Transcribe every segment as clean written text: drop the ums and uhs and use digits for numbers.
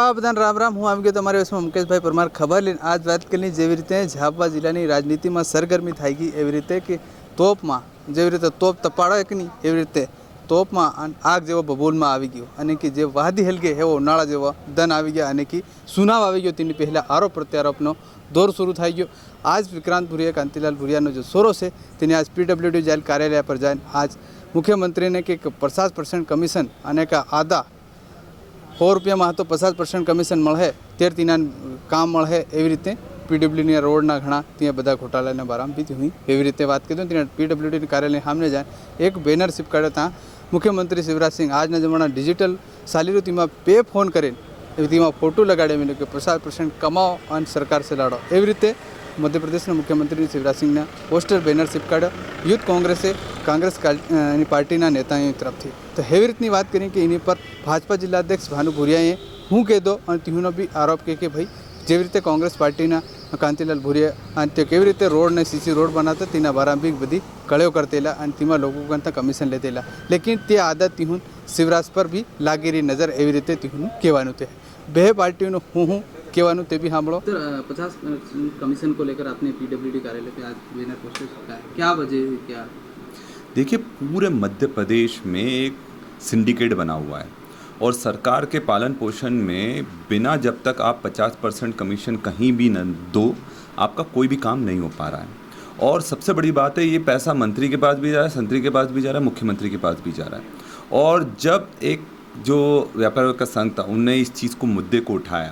આવા બધાને રામ રામ. હું આવી ગયો તમારી વચમાં મુકેશભાઈ પરમાર ખબર લઈને. આજ વાત કરી જેવી રીતે ઝાપવા જિલ્લાની રાજનીતિમાં સરગર્મી થઈ ગઈ એવી રીતે કે તોપમાં જેવી રીતે તોપ તપાડો એક નહીં એવી રીતે તોપમાં આગ જેવો બબૂલમાં આવી ગયો અને કે જે વાદી હલગે એવો ઉનાળા જેવો દન આવી ગયા અને કે સુનાવ આવી ગયો. તેની પહેલાં આરોપ પ્રત્યારોપનો દોર શરૂ થઈ ગયો. આજ વિક્રાંત ભુરિયા કાંતિલાલ ભુરિયાનો जो सोरो છે તેને આજ PWD જેલ કાર્યાલય પર જઈને આજ મુખ્યમંત્રીને કે 50% કમિશન અને કે આધા 100 રૂપિયામાં તો 50% કમિશન મળે ત્યારે તેના કામ મળે એવી રીતે PWDના રોડના ઘણા ત્યાં બધા ઘોટાલાના બારામાં બી હું એવી રીતે વાત કરી ત્યાં PWD કાર્યાલય સામે જાય એક બેનર ચીપકાડ્યો. ત્યાં મુખ્યમંત્રી શિવરાજ સિંહ આજના જમાના ડિજિટલ ચાલી તેમાં પે ફોન કરીને તેમાં ફોટો લગાડે કે 50% કમાઓ અને સરકાર સે લડો એવી રીતે मध्य प्रदेश मुख्यमंत्री शिवराज सिंह ने पोस्टर बेनर चिपकाड़ो यूथ कांग्रेसे कांग्रेस पार्टी नेताओं तरफ थी. तो हेवी रीतनी बात करें कि इन पर भाजपा जिलाध्यक्ष भानु भुरियाए हूँ कह दो और तीनों भी आरोप किए कि भाई जेवी रीते कांग्रेस पार्टी कांतिलाल भुरिया केवी रीते रोड ने सीसी रोड बनाता तेना बारा भी बधी कड़ियों करतेला और तेमा लोगों करता कमिशन लेतेला. लेकिन ते आदत तीहूँ शिवराज पर भी लागी रही नजर एवी रीते तीहूँ कहवानुं थे. बे पार्टीओं हूँ कहवानुं ते भी सांभळो. 50% कमीशन को लेकर आपने PWD कार्यालय पे आज बैनर पोस्टर चिपकाया, क्या वजह है? क्या देखिए, पूरे मध्य प्रदेश में एक सिंडिकेट बना हुआ है और सरकार के पालन पोषण में बिना जब तक आप 50% कमीशन कहीं भी न दो आपका कोई भी काम नहीं हो पा रहा है. और सबसे बड़ी बात है, ये पैसा मंत्री के पास भी जा रहा है, संतरी के पास भी जा रहा है, मुख्यमंत्री के पास भी जा रहा है. और जब एक जो व्यापार का संघ था उनने इस चीज़ को मुद्दे को उठाया,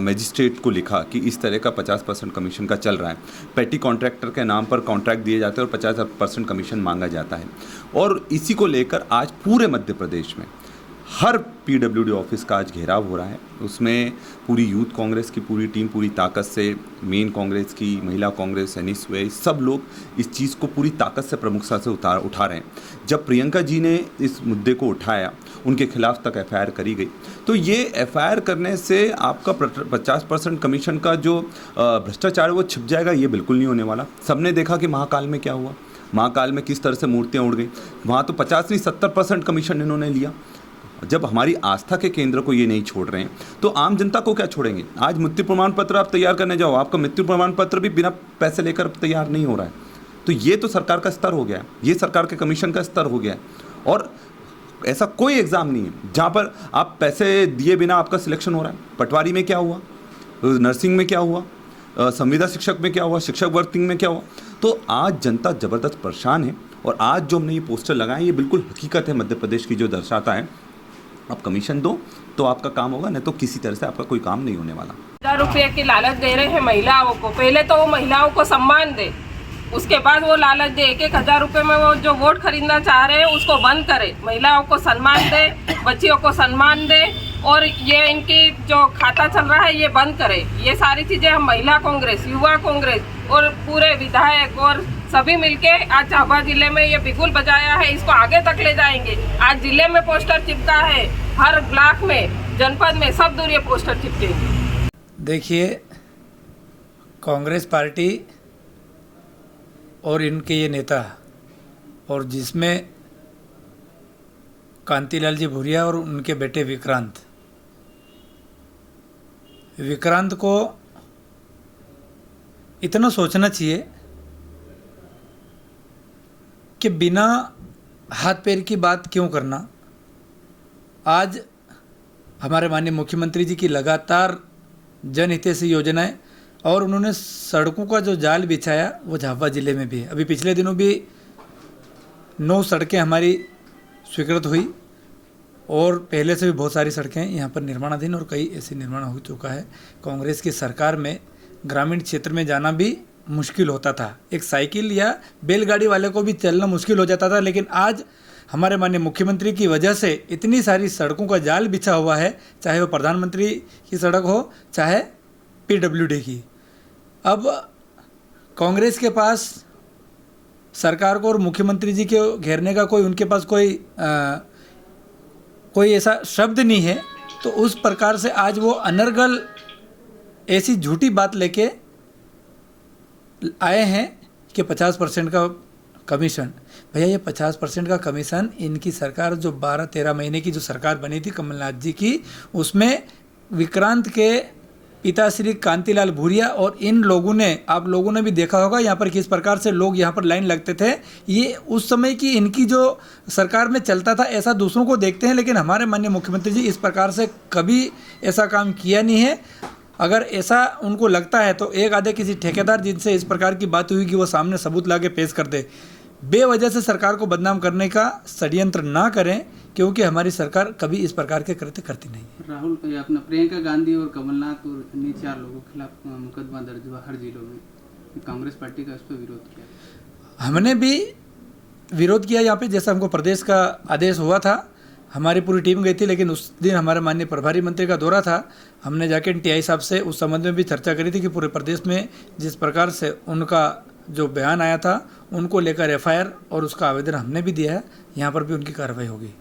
मजिस्ट्रेट को लिखा कि इस तरह का 50% कमीशन का चल रहा है, पेटी कॉन्ट्रैक्टर के नाम पर कॉन्ट्रैक्ट दिए जाते हैं और 50% कमीशन मांगा जाता है. और इसी को लेकर आज पूरे मध्य प्रदेश में हर PWD ऑफिस का आज घेराव हो रहा है. उसमें पूरी यूथ कांग्रेस की पूरी टीम पूरी ताकत से, मेन कांग्रेस की, महिला कांग्रेस, NSY, सब लोग इस चीज़ को पूरी ताकत से प्रमुखता से उठा रहे हैं. जब प्रियंका जी ने इस मुद्दे को उठाया, उनके खिलाफ तक FIR करी गई. तो ये FIR करने से आपका 50% कमीशन का जो भ्रष्टाचार है वो छिप जाएगा, ये बिल्कुल नहीं होने वाला. सबने देखा कि महाकाल में क्या हुआ, महाकाल में किस तरह से मूर्तियाँ उड़ गई. वहाँ तो 50 नहीं 70% कमीशन इन्होंने लिया. जब हमारी आस्था के केंद्र को ये नहीं छोड़ रहे हैं तो आम जनता को क्या छोड़ेंगे. आज मृत्यु प्रमाण पत्र आप तैयार करने जाओ, आपका मृत्यु प्रमाण पत्र भी बिना पैसे लेकर तैयार नहीं हो रहा है. तो ये तो सरकार का स्तर हो गया है, ये सरकार के कमीशन का स्तर हो गया है. और ऐसा कोई एग्ज़ाम नहीं है जहाँ पर आप पैसे दिए बिना आपका सिलेक्शन हो रहा है. पटवारी में क्या हुआ, नर्सिंग में क्या हुआ, संविदा शिक्षक में क्या हुआ, शिक्षक वर्किंग में क्या हुआ. तो आज जनता ज़बरदस्त परेशान है. और आज जो हमने ये पोस्टर लगाए ये बिल्कुल हकीकत है मध्य प्रदेश की, जो दर्शाता है आप कमीशन दो तो आपका काम होगा, नहीं तो किसी तरह से आपका कोई काम नहीं होने वाला. 1000 रुपये की लालच दे रहे हैं महिलाओं को. पहले तो वो महिलाओं को सम्मान दे, उसके बाद वो लालच दे 1,000 रुपये में वो जो वोट खरीदना चाह रहे हैं उसको बंद करे. महिलाओं को सम्मान दे, बच्चियों को सम्मान दे और ये इनकी जो खाता चल रहा है ये बंद करे. ये सारी चीज़ें हम महिला कांग्रेस, युवा कांग्रेस और पूरे विधायक और सभी मिलके आज झाबुआ जिले में ये बिगुल बजाया है. इसको आगे तक ले जाएंगे. आज जिले में पोस्टर चिपका है, हर ब्लॉक में, जनपद में, सब दूर ये पोस्टर चिपकेंगे. देखिए, कांग्रेस पार्टी और इनके ये नेता और जिसमें कांतिलाल जी भुरिया और उनके बेटे विक्रांत को इतना सोचना चाहिए कि बिना हाथ पैर की बात क्यों करना. आज हमारे माननीय मुख्यमंत्री जी की लगातार जनहितैषी योजनाएं और उन्होंने सड़कों का जो जाल बिछाया वो झाबुआ ज़िले में भी है. अभी पिछले दिनों भी 9 सड़कें हमारी स्वीकृत हुई और पहले से भी बहुत सारी सड़कें यहाँ पर निर्माणाधीन और कई ऐसे निर्माण हो चुका है. कांग्रेस की सरकार में ग्रामीण क्षेत्र में जाना भी मुश्किल होता था. एक साइकिल या बैलगाड़ी वाले को भी चलना मुश्किल हो जाता था. लेकिन आज हमारे माननीय मुख्यमंत्री की वजह से इतनी सारी सड़कों का जाल बिछा हुआ है, चाहे वो प्रधानमंत्री की सड़क हो चाहे PWD की. अब कांग्रेस के पास सरकार को और मुख्यमंत्री जी को घेरने का उनके पास कोई ऐसा शब्द नहीं है. तो उस प्रकार से आज वो अनर्गल ऐसी झूठी बात लेके आए हैं कि 50% का कमीशन, भैया ये 50% का कमीशन इनकी सरकार जो 12-13 महीने की जो सरकार बनी थी कमलनाथ जी की, उसमें विक्रांत के पिताश्री कांतिलाल भूरिया और इन लोगों ने, आप लोगों ने भी देखा होगा यहाँ पर किस प्रकार से लोग यहाँ पर लाइन लगते थे। ये उस समय की इनकी जो सरकार में चलता था, ऐसा दूसरों को देखते हैं, लेकिन हमारे माननीय मुख्यमंत्री जी इस प्रकार से कभी ऐसा काम किया नहीं है। अगर ऐसा उनको लगता है तो एक आधे किसी ठेकेदार जिनसे इस प्रकार की बात हुई कि वो सामने सबूत ला के पेश कर दे। बेवजह से सरकार को बदनाम करने का षड्यंत्र ना करें, क्योंकि हमारी सरकार कभी इस प्रकार के कृत्य करती नहीं है। राहुल, ये अपना प्रियंका गांधी और कमलनाथ और अन्य 4 लोगों के खिलाफ मुकदमा दर्ज हुआ हर जिलों में, कांग्रेस पार्टी का इस पर विरोध किया। हमने भी विरोध किया यहाँ पे, जैसा हमको प्रदेश का आदेश हुआ था, हमारी पूरी टीम गई थी, लेकिन उस दिन हमारे माननीय प्रभारी मंत्री का दौरा था। हमने जाके टीआई साहब से उस संबंध में भी चर्चा करी थी कि पूरे प्रदेश में जिस प्रकार से उनका जो बयान आया था, उनको लेकर एफआईआर और उसका आवेदन हमने भी दिया है, यहाँ पर भी उनकी कार्रवाई होगी।